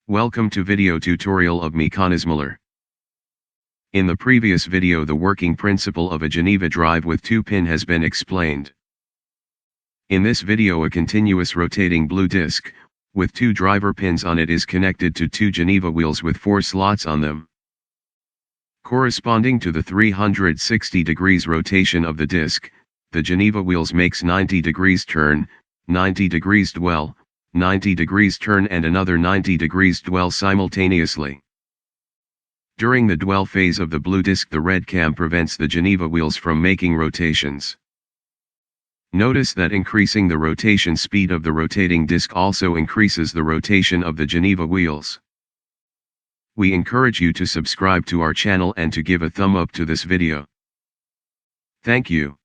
Welcome to video tutorial of mekanizmalar. In the previous video the working principle of a Geneva drive with 2-pin has been explained. In this video a continuous rotating blue disc, with 2 driver pins on it is connected to 2 Geneva wheels with 4 slots on them. Corresponding to the 360 degrees rotation of the disc, the Geneva wheels makes 90 degrees turn, 90 degrees dwell, 90 degrees turn and another 90 degrees dwell simultaneously. During the dwell phase of the blue disc the red cam prevents the Geneva wheels from making rotations. Notice that increasing the rotation speed of the rotating disc also increases the rotation of the Geneva wheels. We encourage you to subscribe to our channel and to give a thumb up to this video. Thank you.